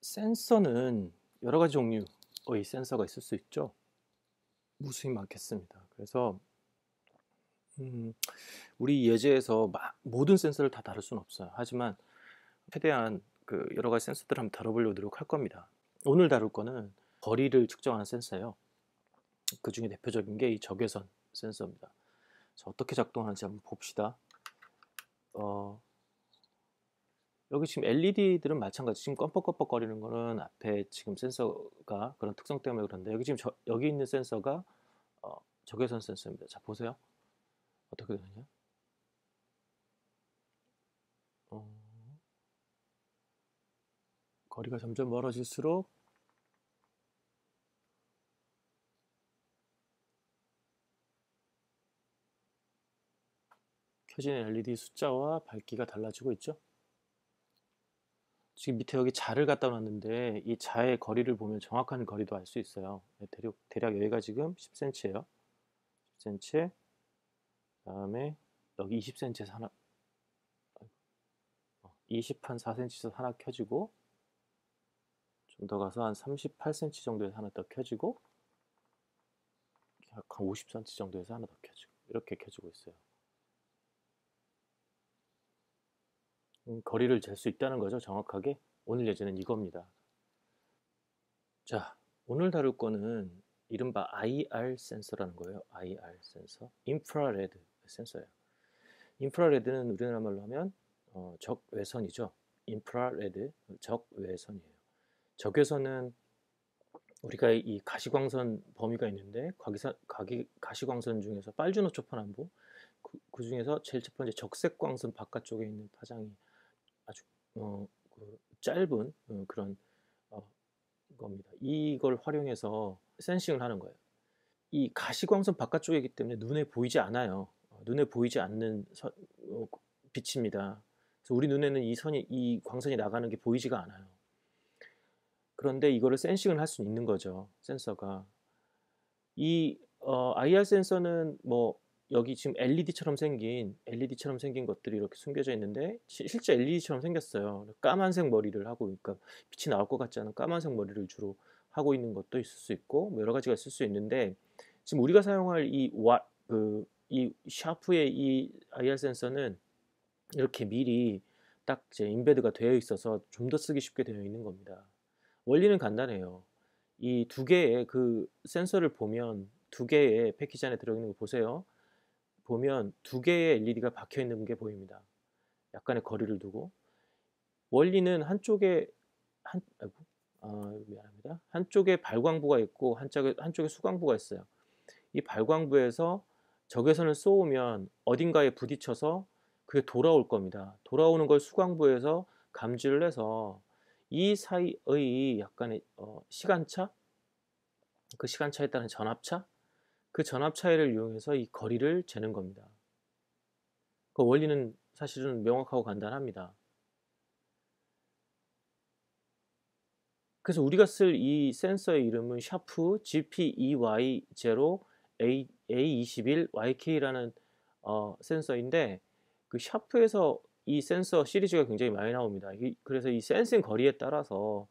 센서는 여러 가지 종류의 센서가 있을 수 있죠. 무수히 많겠습니다. 그래서 음, 우리 예제에서 모든 센서를 다 다룰 수는 없어요. 하지만 최대한 그 여러 가지 센서들을 한번 다뤄보려고 노력할 겁니다. 오늘 다룰 거는 거리를 측정하는 센서예요. 그 중에 대표적인 게 이 적외선 센서입니다. 자, 어떻게 작동하는지 한번 봅시다. 여기 지금 LED들은 마찬가지. 지금 껌뻑껌뻑 거리는 거는 앞에 지금 센서가 그런 특성 때문에 그런데 여기 지금 여기 있는 센서가 적외선 센서입니다. 자, 보세요. 어떻게 되느냐? 어, 거리가 점점 멀어질수록 켜지는 LED 숫자와 밝기가 달라지고 있죠. 지금 밑에 여기 자를 갖다 놨는데 이 자의 거리를 보면 정확한 거리도 알 수 있어요. 대략 여기가 지금 10cm예요. 10cm. 그다음에 여기 20cm에서 하나 20한 4cm에서 하나 켜지고 좀 더 가서 한 38cm 정도에서 하나 더 켜지고 한 50cm 정도에서 하나 더 켜지고 이렇게 켜지고 있어요. 거리를 잴 수 있다는 거죠. 정확하게. 오늘 예제는 이겁니다. 자, 오늘 다룰 거는 이른바 IR 센서라는 거예요. IR 센서. 인프라레드 센서예요. 인프라레드는 우리나라 말로 하면 적외선이죠. 인프라레드, 적외선이에요. 적외선은 우리가 이 가시광선 범위가 있는데 가시광선 중에서 빨주노초 파남보 그 중에서 제일 첫 번째 적색광선 바깥쪽에 있는 파장이 아주 짧은 그런 겁니다. 이걸 활용해서 센싱을 하는 거예요. 이 가시광선 바깥쪽이기 때문에 눈에 보이지 않아요. 눈에 보이지 않는 빛입니다. 그래서 우리 눈에는 이 광선이 나가는 게 보이지가 않아요. 그런데 이거를 센싱을 할 수 있는 거죠. 센서가. 이 IR 센서는 뭐 여기 지금 LED처럼 생긴 것들이 이렇게 숨겨져 있는데 실제 LED처럼 생겼어요. 까만색 머리를 하고, 그러니까 빛이 나올 것 같지 않은 까만색 머리를 주로 하고 있는 것도 있을 수 있고 뭐 여러 가지가 있을 수 있는데, 지금 우리가 사용할 이 샤프의 이 IR 센서는 이렇게 미리 딱 이제 인베드가 되어 있어서 좀 더 쓰기 쉽게 되어 있는 겁니다. 원리는 간단해요. 이 두 개의 그 센서를 보면 두 개의 패키지 안에 들어있는 거 보세요. 보면 두 개의 LED가 박혀 있는 게 보입니다. 약간의 거리를 두고. 원리는 미안합니다. 한쪽에 발광부가 있고 한쪽에 수광부가 있어요. 이 발광부에서 적외선을 쏘으면 어딘가에 부딪혀서 그게 돌아올 겁니다. 돌아오는 걸 수광부에서 감지를 해서 이 사이의 약간의 시간차, 그 시간차에 따른 전압차, 그 전압 차이를 이용해서 이 거리를 재는 겁니다. 그 원리는 사실은 명확하고 간단합니다. 그래서 우리가 쓸 이 센서의 이름은 샤프 GPEY0A21YK라는 센서인데, 그 샤프에서 이 센서 시리즈가 굉장히 많이 나옵니다. 그래서 이 센싱 거리에 따라서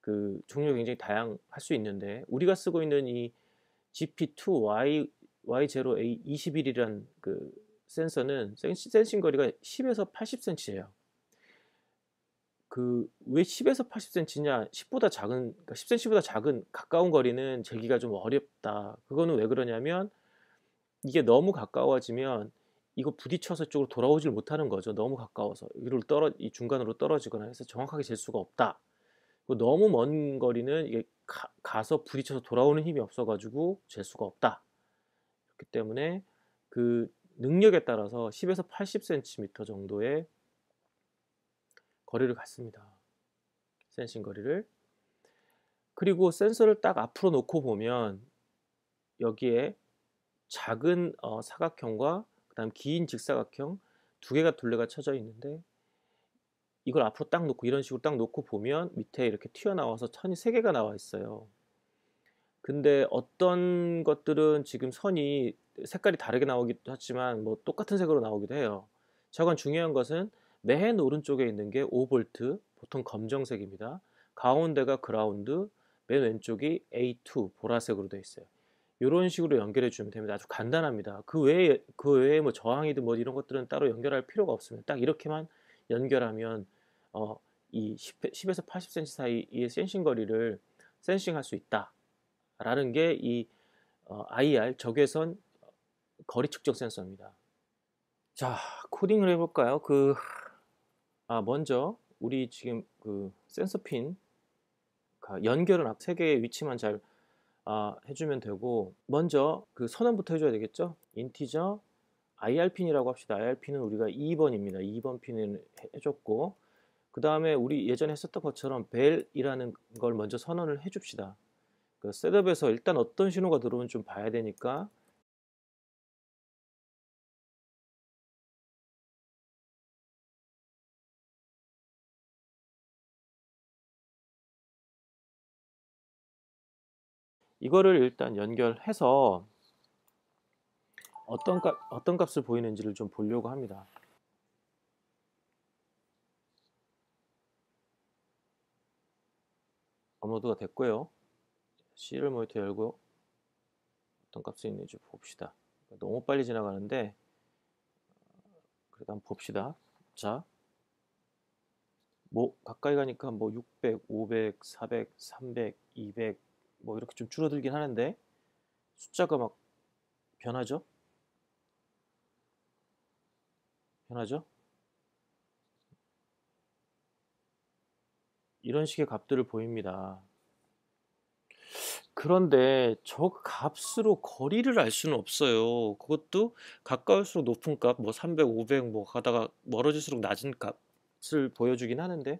그 종류가 굉장히 다양할 수 있는데, 우리가 쓰고 있는 이 GP2Y0A21이라는 그 센서는 센싱 거리가 10에서 80cm예요. 그 왜 10에서 80cm냐? 10보다 작은, 그러니까 10cm보다 작은 가까운 거리는 재기가 좀 어렵다. 그거는 왜 그러냐면 이게 너무 가까워지면 이거 부딪혀서 쪽으로 돌아오질 못하는 거죠. 너무 가까워서 이 중간으로 떨어지거나 해서 정확하게 잴 수가 없다. 너무 먼 거리는 이게 가서 부딪혀서 돌아오는 힘이 없어가지고 잴 수가 없다. 그렇기 때문에 그 능력에 따라서 10에서 80cm 정도의 거리를 갖습니다. 센싱 거리를. 그리고 센서를 딱 앞으로 놓고 보면 여기에 작은 사각형과 그다음 긴 직사각형 두 개가 둘레가 쳐져 있는데, 이걸 앞으로 딱 놓고 이런 식으로 딱 놓고 보면 밑에 이렇게 튀어나와서 선이 세 개가 나와 있어요. 근데 어떤 것들은 지금 선이 색깔이 다르게 나오기도 하지만 뭐 똑같은 색으로 나오기도 해요. 저건 중요한 것은 맨 오른쪽에 있는 게 5V, 보통 검정색입니다. 가운데가 그라운드, 맨 왼쪽이 A2 보라색으로 되어 있어요. 이런 식으로 연결해 주면 됩니다. 아주 간단합니다. 그 외에 뭐 저항이든 뭐 이런 것들은 따로 연결할 필요가 없습니다. 딱 이렇게만 연결하면 어, 이 10에서 80cm 사이의 센싱 거리를 센싱할 수 있다라는 게 이 IR 적외선 거리 측정 센서입니다. 자, 코딩을 해볼까요? 먼저 우리 지금 그 센서 핀 연결은 앞 세 개의 위치만 잘 해주면 되고, 먼저 그 선언부터 해줘야 되겠죠? 인티저 IR 핀이라고 합시다. IR 핀은 우리가 2번입니다. 2번 핀을 해줬고, 그 다음에 우리 예전에 했었던 것처럼 벨이라는 걸 먼저 선언을 해줍시다. 그 셋업에서 일단 어떤 신호가 들어오는지 좀 봐야 되니까 이거를 일단 연결해서 어떤 값을 보이는지를 좀 보려고 합니다. 업로드가 됐고요. C를 모니터 열고 어떤 값이 있는지 봅시다. 너무 빨리 지나가는데 그래도 한번 봅시다. 자, 뭐 가까이 가니까 뭐 600, 500, 400, 300, 200 뭐 이렇게 좀 줄어들긴 하는데 숫자가 막 변하죠? 변하죠? 이런 식의 값들을 보입니다. 그런데 저 값으로 거리를 알 수는 없어요. 그것도 가까울수록 높은 값, 뭐 300, 500 뭐 가다가 멀어질수록 낮은 값을 보여주긴 하는데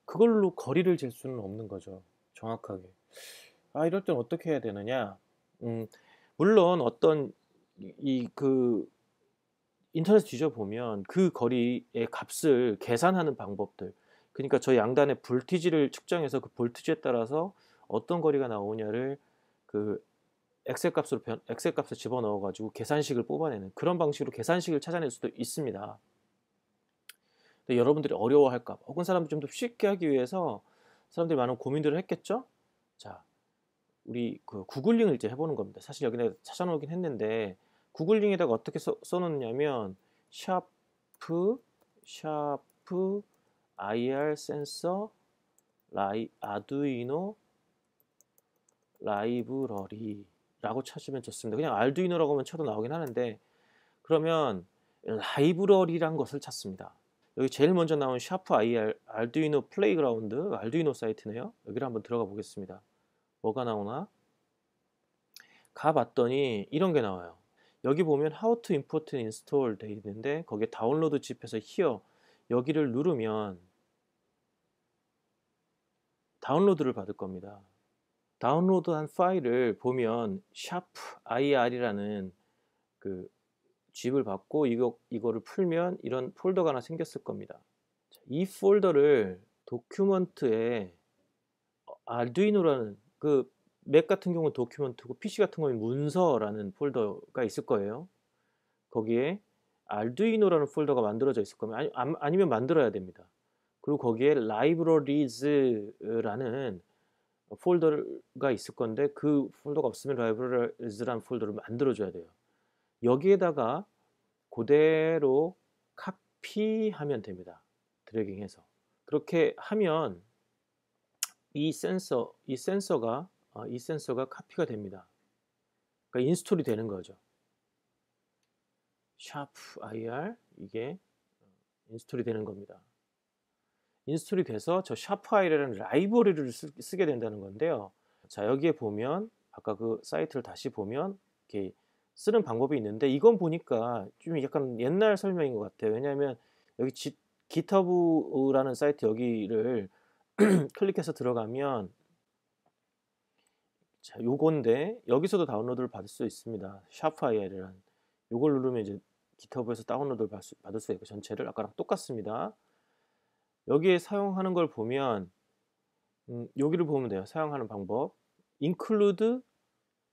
그걸로 거리를 잴 수는 없는 거죠. 정확하게. 이럴 땐 어떻게 해야 되느냐? 음, 물론 어떤 그 인터넷 뒤져보면 그 거리의 값을 계산하는 방법들, 그러니까 저 양단의 볼티지를 측정해서 그 볼티지에 따라서 어떤 거리가 나오냐를 그 엑셀 값을 집어넣어 가지고 계산식을 뽑아내는 그런 방식으로 계산식을 찾아낼 수도 있습니다. 근데 여러분들이 어려워할까 봐, 혹은 사람들이 좀 더 쉽게 하기 위해서 사람들이 많은 고민들을 했겠죠. 자, 우리 그 구글링을 이제 해보는 겁니다. 사실 여기 내가 찾아놓긴 했는데 구글링에다가 어떻게 써놓냐면 샤프 IR 센서 아두이노 라이브러리라고 찾으면 좋습니다. 그냥 알두이노라고만 쳐도 나오긴 하는데 그러면 라이브러리란 것을 찾습니다. 여기 제일 먼저 나온 샤프 IR 알두이노 플레이그라운드 알두이노 사이트네요. 여기를 한번 들어가 보겠습니다. 뭐가 나오나? 가봤더니 이런 게 나와요. 여기 보면 How to import and install 돼 있는데 거기에 다운로드 칩에서 Here 여기를 누르면 다운로드를 받을 겁니다. 다운로드한 파일을 보면 샤프 IR이라는 그 칩을 받고 이거를 풀면 이런 폴더가 하나 생겼을 겁니다. 이 폴더를 도큐먼트에 알두이노라는 그 맥 같은 경우는 도큐먼트고 PC 같은 경우는 문서라는 폴더가 있을 거예요. 거기에 알두이노라는 폴더가 만들어져 있을 거면 아니면 만들어야 됩니다. 그리고 거기에 라이브러리즈라는 폴더가 있을 건데 그 폴더가 없으면 라이브러리즈라는 폴더를 만들어줘야 돼요. 여기에다가 그대로 카피하면 됩니다. 드래깅해서. 그렇게 하면 이 센서가 카피가 됩니다. 그러니까 인스톨이 되는 거죠. 샤프 IR 이게 인스톨이 되는 겁니다. 인스톨이 돼서 저 샤프 IR이라는 라이브러리를 쓰게 된다는 건데요. 자, 여기에 보면 아까 그 사이트를 다시 보면 이렇게 쓰는 방법이 있는데 이건 보니까 좀 약간 옛날 설명인 것 같아요. 왜냐하면 여기 GitHub라는 사이트 여기를 클릭해서 들어가면 자, 요건데 여기서도 다운로드를 받을 수 있습니다. 샤프 IR이라는 요걸 누르면 이제 GitHub에서 다운로드를 받을 수 있고 전체를 아까랑 똑같습니다. 여기에 사용하는 걸 보면 여기를 보면 돼요. 사용하는 방법 include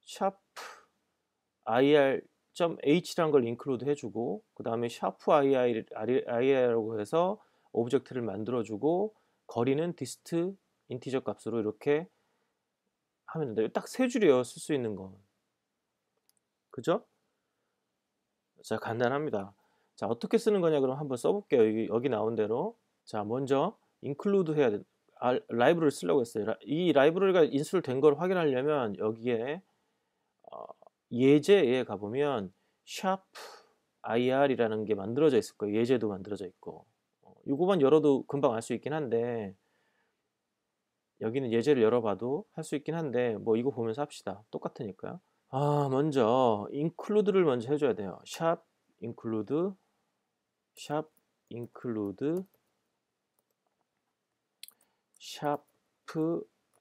샤프 ir.h라는 걸 인클루드 해주고 그 다음에 샤프 ir이라고 해서 오브젝트를 만들어주고 거리는 dist 인티저 값으로 이렇게 하면 된다. 딱 세 줄이에요. 쓸 수 있는 건. 그죠? 자, 간단합니다. 자, 어떻게 쓰는 거냐 그럼 한번 써볼게요. 여기 나온 대로. 자, 먼저 include 해야 돼. 라이브러리를 쓰려고 했어요. 이 라이브러리가 인수를 된 걸 확인하려면 여기에 예제에 가보면 sharp ir이라는 게 만들어져 있을 거예요. 예제도 만들어져 있고. 이거만 열어도 금방 알 수 있긴 한데 여기는 예제를 열어봐도 할 수 있긴 한데 뭐 이거 보면서 합시다. 똑같으니까요. 먼저 include를 먼저 해줘야 돼요. sharp include sharp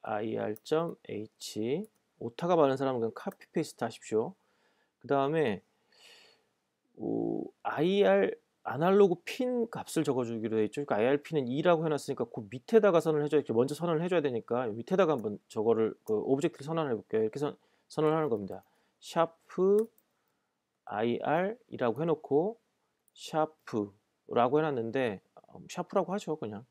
ir.h 오타가 많은 사람은 그냥 카피 페이스트 하십시오. 그 다음에 ir 아날로그 핀 값을 적어주기로 돼 있죠. 그러니까 ir 핀은 2라고 해놨으니까 그 밑에다가 선을 해줘야 먼저 선을 해줘야 되니까 밑에다가 한번 저거를 그 오브젝트를 선언해 볼게요. 이렇게 선을 하는 겁니다. 샤프 ir이라고 해놓고 샤프라고 해놨는데 샤프라고 하죠 그냥.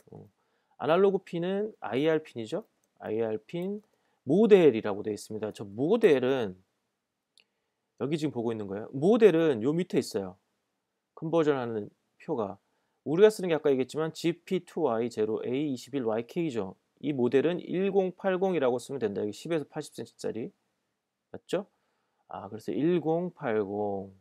아날로그 핀은 ir 핀이죠. ir 핀 모델이라고 되어 있습니다. 저 모델은 여기 지금 보고 있는 거예요. 모델은 요 밑에 있어요. 컨버전하는 표가 우리가 쓰는 게 아까 얘기했지만 GP2Y0A21YK죠. 이 모델은 1080이라고 쓰면 된다. 여기 10에서 80cm짜리 맞죠? 그래서 1080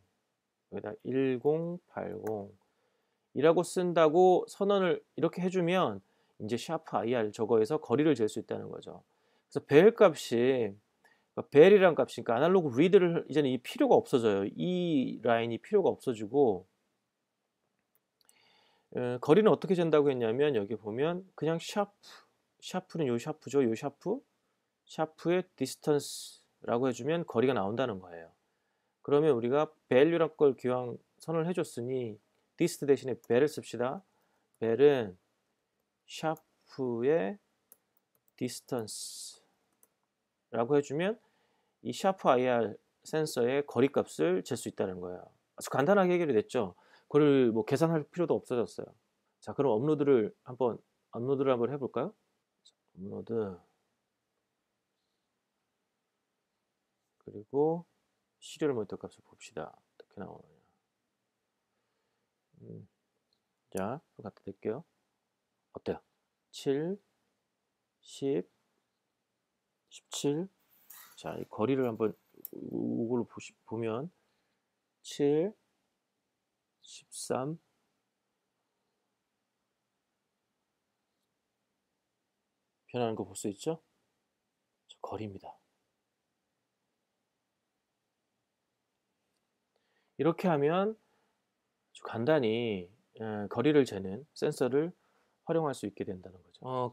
여기다 1080이라고 쓴다고 선언을 이렇게 해주면 이제 샤프 IR 저거에서 거리를 잴 수 있다는 거죠. 그래서 벨 값이 벨이란 값이니까 아날로그 리드를 이제는 이 필요가 없어져요. 이 라인이 필요가 없어지고 거리는 어떻게 잰다고 했냐면 여기 보면 그냥 샤프는 요 샤프죠. 요 샤프의 디스턴스라고 해주면 거리가 나온다는 거예요. 그러면 우리가 value란 걸 기왕 선을 해줬으니 dist 대신에 bel을 씁시다. bel은 샤프의 distance라고 해주면 이 샤프 IR 센서의 거리 값을 잴 수 있다는 거예요. 아주 간단하게 해결이 됐죠. 그걸 뭐 계산할 필요도 없어졌어요. 자, 그럼 업로드를 한번 해볼까요? 업로드 그리고 시리얼 모니터 값을 봅시다. 어떻게 나오느냐. 자, 갖다 댈게요. 어때요? 7, 10, 17. 자, 이 거리를 한번 이걸로 보면 7, 13, 변하는 거 볼 수 있죠? 거리입니다. 이렇게 하면 아주 간단히 거리를 재는 센서를 활용할 수 있게 된다는 거죠.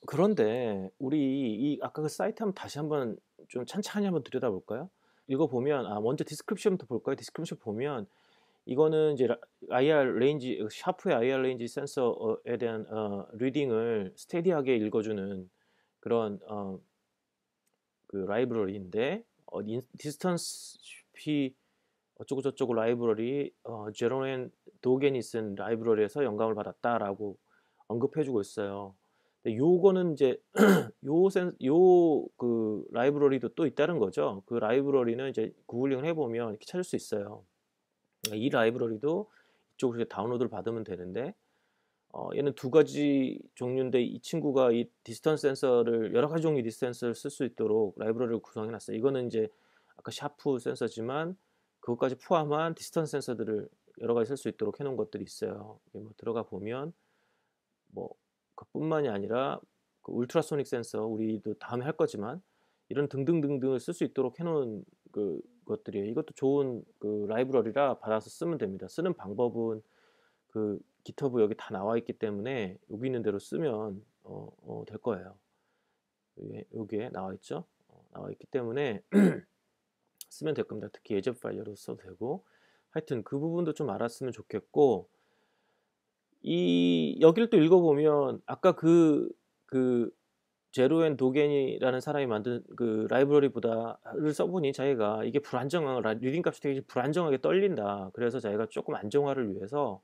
그런데 우리 아까 그 사이트 한번 다시 한번 좀 찬찬히 한번 들여다볼까요? 이거 보면 먼저 디스크립션부터 볼까요? 디스크립션 보면 이거는 이제 IR 레인지 샤프의 IR 레인지 센서에 대한 리딩을 스테디하게 읽어주는 그런 그 라이브러리인데 디스턴스 P 어쩌고 저쩌고 라이브러리 제로넨 도겐이 쓴 라이브러리에서 영감을 받았다라고 언급해주고 있어요. 근데 요거는 이제 요 그 라이브러리도 또 있다는 거죠. 그 라이브러리는 이제 구글링을 해보면 이렇게 찾을 수 있어요. 이 라이브러리도 이쪽으로 다운로드를 받으면 되는데 얘는 두 가지 종류인데 이 친구가 이 디스턴스 센서를 여러 가지 종류의 디스턴스를 쓸 수 있도록 라이브러리를 구성해 놨어요. 이거는 이제 아까 샤프 센서지만 그것까지 포함한 디스턴스 센서들을 여러 가지 쓸 수 있도록 해놓은 것들이 있어요. 뭐 들어가 보면 뭐 그뿐만이 아니라 그 울트라소닉 센서 우리도 다음에 할 거지만 이런 등등등등을 쓸 수 있도록 해놓은 그 것들이에요. 이것도 좋은 그 라이브러리라 받아서 쓰면 됩니다. 쓰는 방법은 그 GitHub 여기 다 나와 있기 때문에 여기 있는 대로 쓰면 될 거예요. 여기에 나와 있죠. 나와 있기 때문에 쓰면 될 겁니다. 특히 예제 파일로 써도 되고 하여튼 그 부분도 좀 알았으면 좋겠고 여기를 또 읽어보면 아까 그 제로앤 도겐이라는 사람이 만든 그 라이브러리보다를 써보니 자기가 이게 리딩 값이 되게 불안정하게 떨린다. 그래서 자기가 조금 안정화를 위해서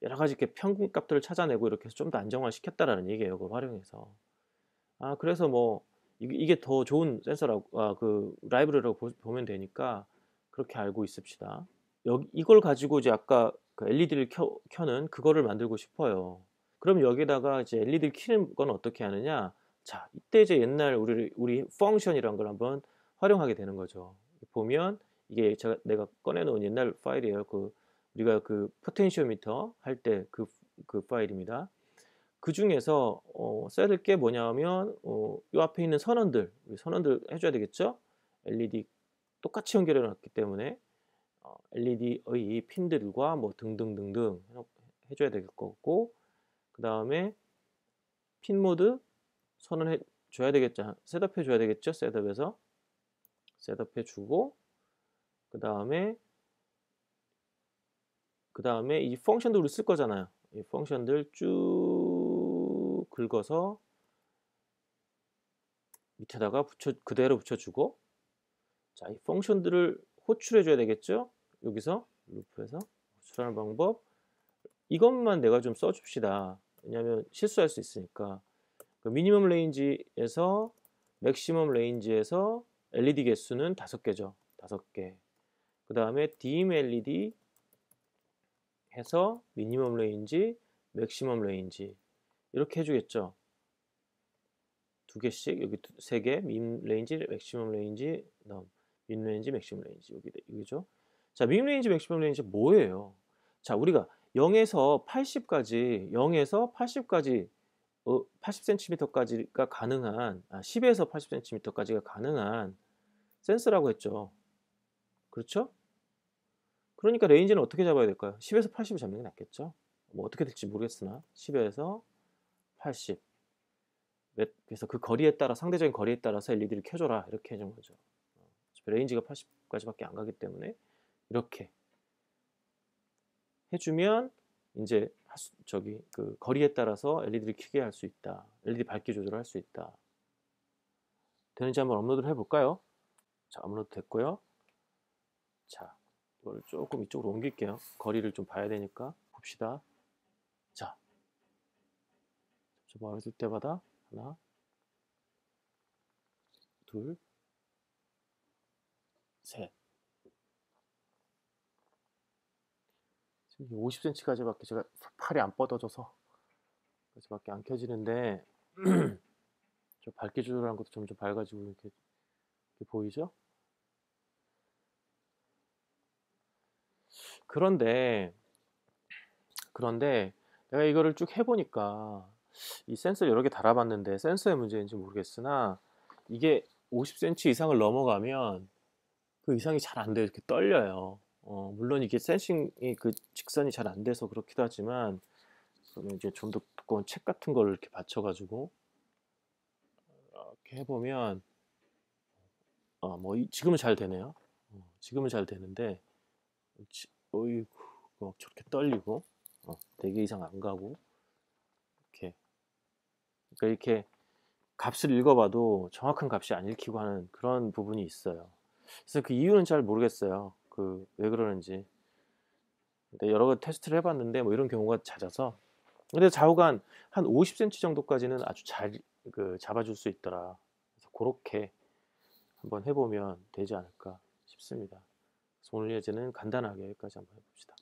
여러 가지 이렇게 평균 값들을 찾아내고 이렇게 해서 좀 더 안정화 시켰다라는 얘기예요. 그걸 활용해서. 그래서 뭐 이게 더 좋은 센서라고 그 라이브러리라고 보면 되니까 그렇게 알고 있읍시다. 여기 이걸 가지고 이제 아까 그 LED를 켜는 그거를 만들고 싶어요. 그럼 여기다가 이제 LED를 켜는 건 어떻게 하느냐? 자, 이때 이제 옛날 우리 펑션이란 걸 한번 활용하게 되는 거죠. 보면 이게 내가 꺼내놓은 옛날 파일이에요. 우리가 그 포텐시오미터 할 때 그 파일입니다. 그 중에서 써야 될 게 뭐냐면 이 앞에 있는 우리 선원들 해줘야 되겠죠? LED 똑같이 연결해 놨기 때문에 LED의 핀들과 뭐 등등등등 해줘야 될 거고, 그 다음에 핀 모드 선언해 줘야 되겠죠. 셋업해 줘야 되겠죠. 셋업에서 셋업해 주고, 그 다음에 이 펑션도 우리 쓸 거잖아요. 이 펑션들 쭉 긁어서 밑에다가 그대로 붙여주고, 자, 이 펑션들을 호출해 줘야 되겠죠. 여기서 루프에서 호출하는 방법, 이것만 내가 좀 써줍시다. 왜냐하면 실수할 수 있으니까. 그 미니멈 레인지에서 맥시멈 레인지에서 LED 개수는 5개죠. 5개. 그 다음에 dim LED 해서 미니멈 레인지, 맥시멈 레인지 이렇게 해주겠죠. 2개씩 여기 3개, 민 레인지, 맥시멈 레인지, 민 레인지, 맥시멈 레인지 여기죠. 자, 민 레인지, 맥시멈 레인지 뭐예요? 자, 우리가 0에서 80까지 80cm까지가 가능한 10에서 80cm까지가 가능한 센스라고 했죠. 그렇죠? 그러니까 레인지는 어떻게 잡아야 될까요? 10에서 80을 잡는 게 낫겠죠. 뭐 어떻게 될지 모르겠으나 10에서 80. 그래서 그 거리에 따라 상대적인 거리에 따라서 LED를 켜줘라 이렇게 해준 거죠. 레인지가 80까지밖에 안 가기 때문에 이렇게 해주면 이제 그 거리에 따라서 LED를 켜게 할 수 있다. LED 밝기 조절을 할 수 있다. 되는지 한번 업로드를 해볼까요? 자, 업로드 됐고요. 자, 이걸 조금 이쪽으로 옮길게요. 거리를 좀 봐야 되니까 봅시다. 자, 저 말해줄 때마다 하나, 둘, 셋. 50cm까지밖에 제가 팔이 안 뻗어져서 까지밖에 안 켜지는데 저 밝기 조절한 것도 점점 밝아지고 이렇게 보이죠? 그런데 내가 이거를 쭉 해보니까 이 센서 여러 개 달아봤는데 센서의 문제인지 모르겠으나 이게 50cm 이상을 넘어가면 그 이상이 잘 안 돼요. 이렇게 떨려요. 물론 이게 센싱이 그 직선이 잘 안 돼서 그렇기도 하지만 그러면 이제 좀 더 두꺼운 책 같은 걸 이렇게 받쳐가지고 이렇게 해보면 뭐 지금은 잘 되네요. 지금은 잘 되는데 어이구 저렇게 떨리고 4개 이상 안 가고 이렇게 그러니까 이렇게 값을 읽어봐도 정확한 값이 안 읽히고 하는 그런 부분이 있어요. 그래서 그 이유는 잘 모르겠어요. 왜 그러는지. 근데 여러 가지 테스트를 해봤는데 뭐 이런 경우가 잦아서. 근데 좌우간 한 50cm 정도까지는 아주 잘 잡아줄 수 있더라. 그래서 그렇게 한번 해보면 되지 않을까 싶습니다. 그래서 오늘 예제는 간단하게 여기까지 한번 해봅시다.